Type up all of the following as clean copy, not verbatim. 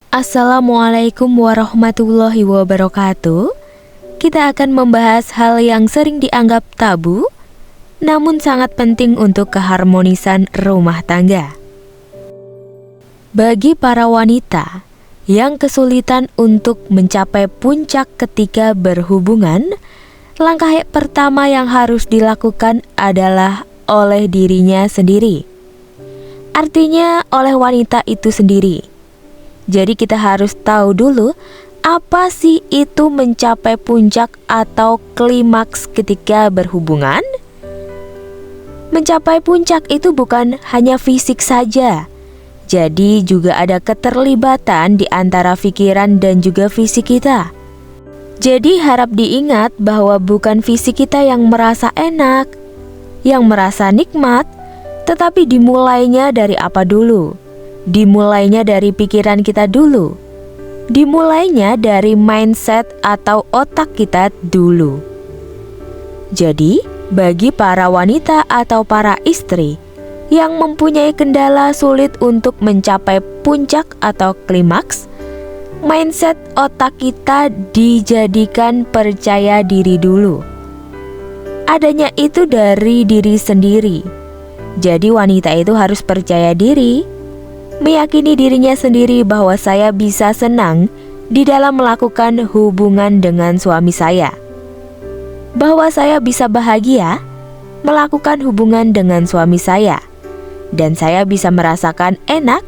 Assalamualaikum warahmatullahi wabarakatuh. Kita akan membahas hal yang sering dianggap tabu, namun sangat penting untuk keharmonisan rumah tangga. Bagi para wanita yang kesulitan untuk mencapai puncak ketika berhubungan, langkah pertama yang harus dilakukan adalah oleh dirinya sendiri. Artinya oleh wanita itu sendiri. Jadi kita harus tahu dulu apa sih itu mencapai puncak atau klimaks ketika berhubungan. Mencapai puncak itu bukan hanya fisik saja. Jadi juga ada keterlibatan di antara pikiran dan juga fisik kita. Jadi harap diingat bahwa bukan fisik kita yang merasa enak, yang merasa nikmat, tetapi dimulainya dari apa dulu? Dimulainya dari pikiran kita dulu. Dimulainya dari mindset atau otak kita dulu. Jadi, bagi para wanita atau para istri yang mempunyai kendala sulit untuk mencapai puncak atau klimaks, mindset otak kita dijadikan percaya diri dulu. Adanya itu dari diri sendiri. Jadi wanita itu harus percaya diri, meyakini dirinya sendiri bahwa saya bisa senang di dalam melakukan hubungan dengan suami saya, bahwa saya bisa bahagia melakukan hubungan dengan suami saya, dan saya bisa merasakan enak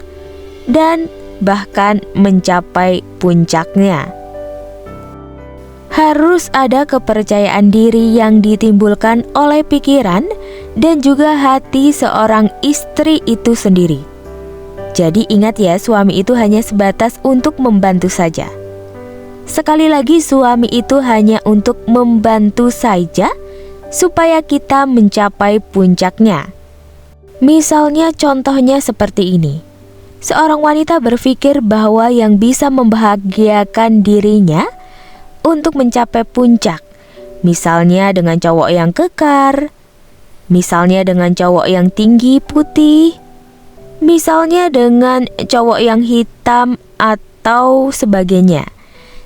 dan bahkan mencapai puncaknya. Harus ada kepercayaan diri yang ditimbulkan oleh pikiran dan juga hati seorang istri itu sendiri. Jadi ingat ya, suami itu hanya sebatas untuk membantu saja. Sekali lagi, suami itu hanya untuk membantu saja supaya kita mencapai puncaknya. Misalnya contohnya seperti ini. Seorang wanita berpikir bahwa yang bisa membahagiakan dirinya untuk mencapai puncak, misalnya dengan cowok yang kekar, misalnya dengan cowok yang tinggi putih, misalnya dengan cowok yang hitam atau sebagainya.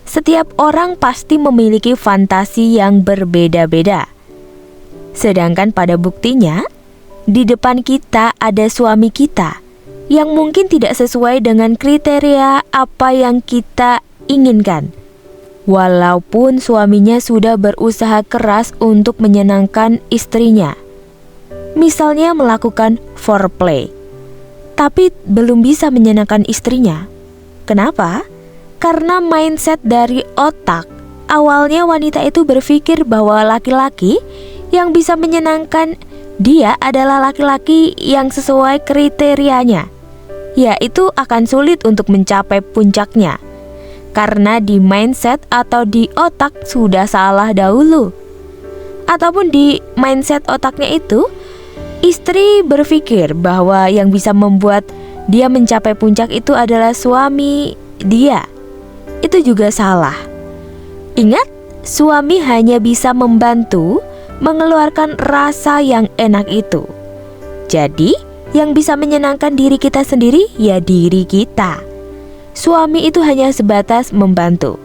Setiap orang pasti memiliki fantasi yang berbeda-beda. Sedangkan pada buktinya, di depan kita ada suami kita yang mungkin tidak sesuai dengan kriteria apa yang kita inginkan. Walaupun suaminya sudah berusaha keras untuk menyenangkan istrinya, misalnya melakukan foreplay, tapi belum bisa menyenangkan istrinya. Kenapa? Karena mindset dari otak. Awalnya wanita itu berpikir bahwa laki-laki yang bisa menyenangkan dia adalah laki-laki yang sesuai kriterianya. Ya, itu akan sulit untuk mencapai puncaknya, karena di mindset atau di otak sudah salah dahulu. Ataupun di mindset otaknya itu, istri berpikir bahwa yang bisa membuat dia mencapai puncak itu adalah suami dia. Itu juga salah. Ingat, suami hanya bisa membantu mengeluarkan rasa yang enak itu. Jadi, yang bisa menyenangkan diri kita sendiri ya diri kita. Suami itu hanya sebatas membantu.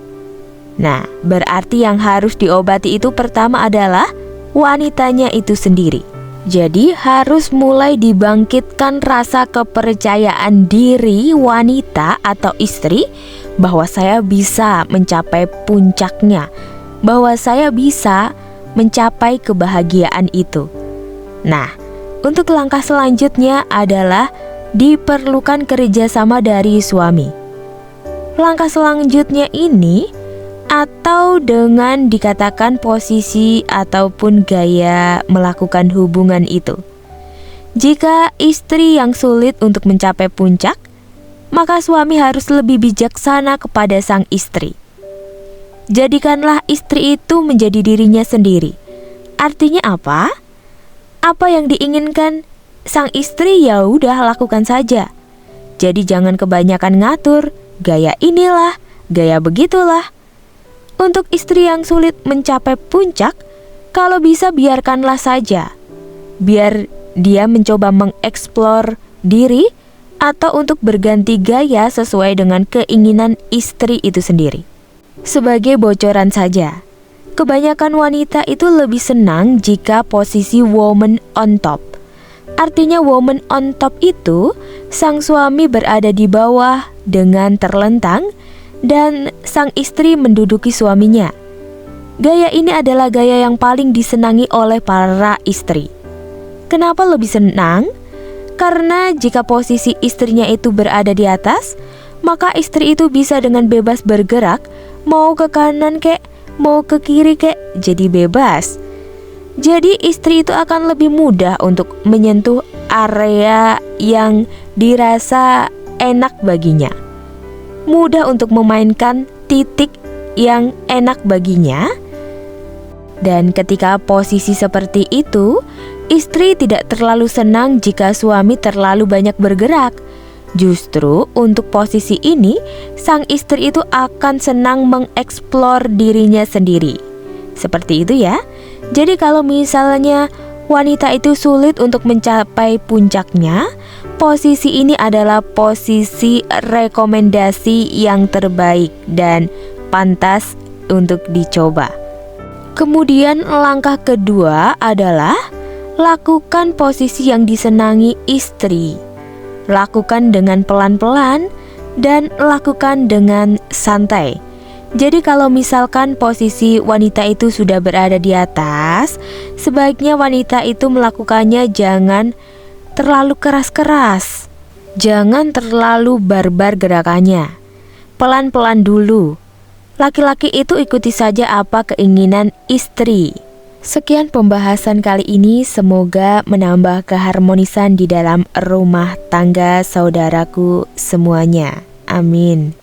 Nah, berarti yang harus diobati itu pertama adalah wanitanya itu sendiri. Jadi harus mulai dibangkitkan rasa kepercayaan diri wanita atau istri bahwa saya bisa mencapai puncaknya, bahwa saya bisa mencapai kebahagiaan itu. Nah, untuk langkah selanjutnya adalah diperlukan kerjasama dari suami. Langkah selanjutnya ini atau dengan dikatakan posisi ataupun gaya melakukan hubungan itu. Jika istri yang sulit untuk mencapai puncak, maka suami harus lebih bijaksana kepada sang istri. Jadikanlah istri itu menjadi dirinya sendiri. Artinya apa? Apa yang diinginkan sang istri ya udah lakukan saja. Jadi jangan kebanyakan ngatur, gaya inilah, gaya begitulah. Untuk istri yang sulit mencapai puncak, kalau bisa biarkanlah saja. Biar dia mencoba mengeksplor diri atau untuk berganti gaya sesuai dengan keinginan istri itu sendiri. Sebagai bocoran saja, kebanyakan wanita itu lebih senang jika posisi woman on top. Artinya woman on top itu sang suami berada di bawah dengan terlentang dan sang istri menduduki suaminya. Gaya ini adalah gaya yang paling disenangi oleh para istri. Kenapa lebih senang? Karena jika posisi istrinya itu berada di atas, maka istri itu bisa dengan bebas bergerak, mau ke kanan kek, mau ke kiri kek, jadi bebas. Jadi istri itu akan lebih mudah untuk menyentuh area yang dirasa enak baginya. Mudah untuk memainkan titik yang enak baginya. Dan ketika posisi seperti itu, istri tidak terlalu senang jika suami terlalu banyak bergerak. Justru untuk posisi ini, sang istri itu akan senang mengeksplor dirinya sendiri. Seperti itu ya. Jadi kalau misalnya wanita itu sulit untuk mencapai puncaknya, posisi ini adalah posisi rekomendasi yang terbaik dan pantas untuk dicoba. Kemudian langkah kedua adalah lakukan posisi yang disenangi istri. Lakukan dengan pelan-pelan dan lakukan dengan santai. Jadi kalau misalkan posisi wanita itu sudah berada di atas, sebaiknya wanita itu melakukannya jangan terlalu keras-keras. Jangan terlalu barbar gerakannya. Pelan-pelan dulu. Laki-laki itu ikuti saja apa keinginan istri. Sekian pembahasan kali ini, semoga menambah keharmonisan di dalam rumah tangga saudaraku semuanya. Amin.